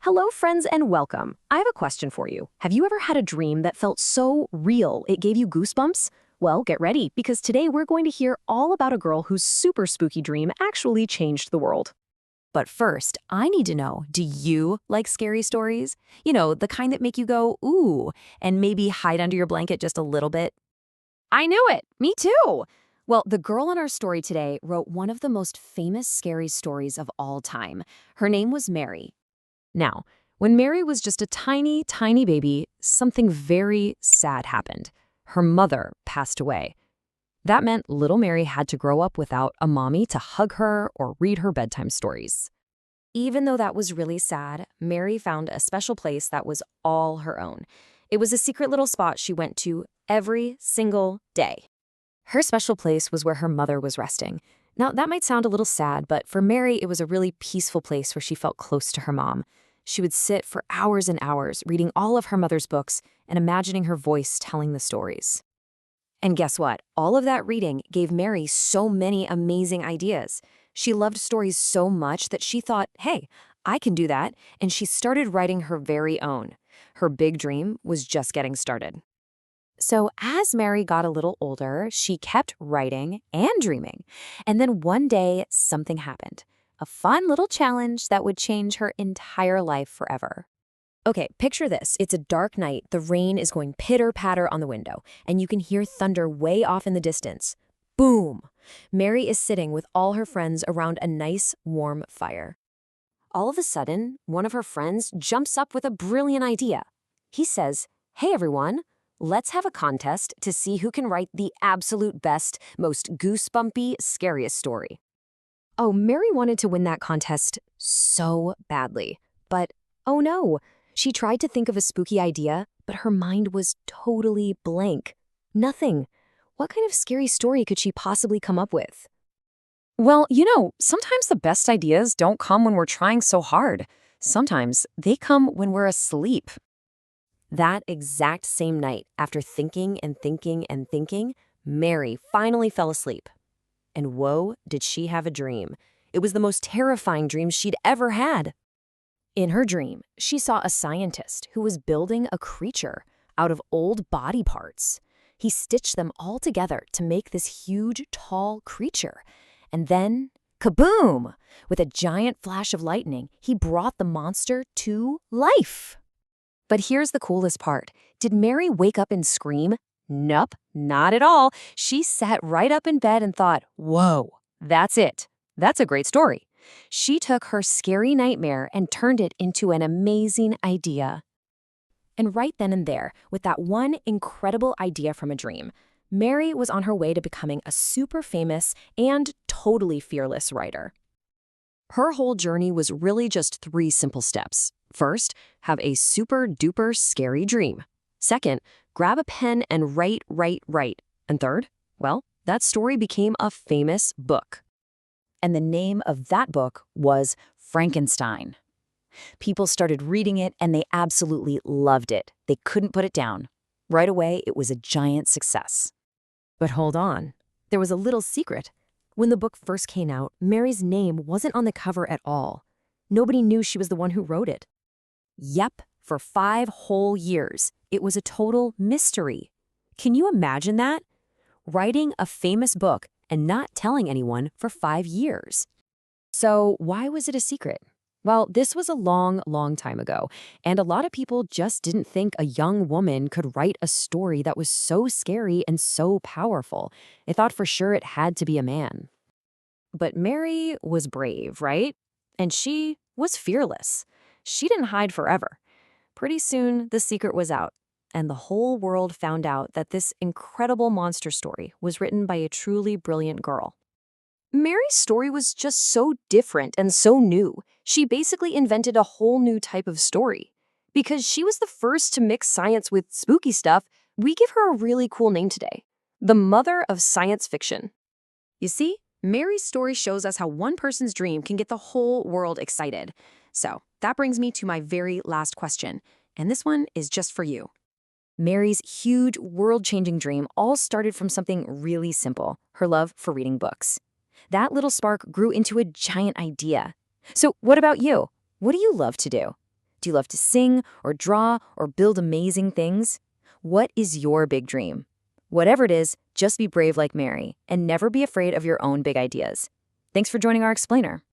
Hello, friends, and welcome. I have a question for you. Have you ever had a dream that felt so real it gave you goosebumps? Well, get ready, because today we're going to hear all about a girl whose super spooky dream actually changed the world. But first, I need to know, do you like scary stories? You know, the kind that make you go, ooh, and maybe hide under your blanket just a little bit? I knew it! Me too! Well, the girl in our story today wrote one of the most famous scary stories of all time. Her name was Mary. Now, when Mary was just a tiny, tiny baby, something very sad happened. Her mother passed away. That meant little Mary had to grow up without a mommy to hug her or read her bedtime stories. Even though that was really sad, Mary found a special place that was all her own. It was a secret little spot she went to every single day. Her special place was where her mother was resting. Now, that might sound a little sad, but for Mary, it was a really peaceful place where she felt close to her mom. She would sit for hours and hours reading all of her mother's books and imagining her voice telling the stories. And guess what? All of that reading gave Mary so many amazing ideas. She loved stories so much that she thought, hey, I can do that, and she started writing her very own. Her big dream was just getting started. So as Mary got a little older, she kept writing and dreaming. And then one day, something happened. A fun little challenge that would change her entire life forever. Okay, picture this. It's a dark night. The rain is going pitter-patter on the window, and you can hear thunder way off in the distance. Boom! Mary is sitting with all her friends around a nice, warm fire. All of a sudden, one of her friends jumps up with a brilliant idea. He says, hey everyone, let's have a contest to see who can write the absolute best, most goosebumpy, scariest story. Oh, Mary wanted to win that contest so badly. But, oh no, she tried to think of a spooky idea, but her mind was totally blank. Nothing. What kind of scary story could she possibly come up with? Well, sometimes the best ideas don't come when we're trying so hard. Sometimes they come when we're asleep. That exact same night, after thinking and thinking and thinking, Mary finally fell asleep. And whoa, did she have a dream. It was the most terrifying dream she'd ever had. In her dream, she saw a scientist who was building a creature out of old body parts. He stitched them all together to make this huge, tall creature. And then, kaboom! With a giant flash of lightning, he brought the monster to life. But here's the coolest part. Did Mary wake up and scream? Nope, not at all. She sat right up in bed and thought, whoa, that's it. That's a great story. She took her scary nightmare and turned it into an amazing idea. And right then and there, with that one incredible idea from a dream, Mary was on her way to becoming a super famous and totally fearless writer. Her whole journey was really just 3 simple steps. First, have a super duper scary dream. Second, grab a pen and write. And third, well, that story became a famous book. And the name of that book was Frankenstein. People started reading it and they absolutely loved it. They couldn't put it down. Right away, it was a giant success. But hold on, there was a little secret. When the book first came out, Mary's name wasn't on the cover at all. Nobody knew she was the one who wrote it. Yep, for 5 whole years, it was a total mystery. Can you imagine that? Writing a famous book and not telling anyone for 5 years. So why was it a secret? Well, this was a long, long time ago, and a lot of people just didn't think a young woman could write a story that was so scary and so powerful. They thought for sure it had to be a man. But Mary was brave, right? And she was fearless. She didn't hide forever. Pretty soon, the secret was out, and the whole world found out that this incredible monster story was written by a truly brilliant girl. Mary's story was just so different and so new. She basically invented a whole new type of story. Because she was the first to mix science with spooky stuff, we give her a really cool name today: the mother of science fiction. You see, Mary's story shows us how one person's dream can get the whole world excited. So that brings me to my very last question, and this one is just for you. Mary's huge, world-changing dream all started from something really simple: her love for reading books. That little spark grew into a giant idea. So what about you? What do you love to do? Do you love to sing or draw or build amazing things? What is your big dream? Whatever it is, just be brave like Mary and never be afraid of your own big ideas. Thanks for joining our explainer.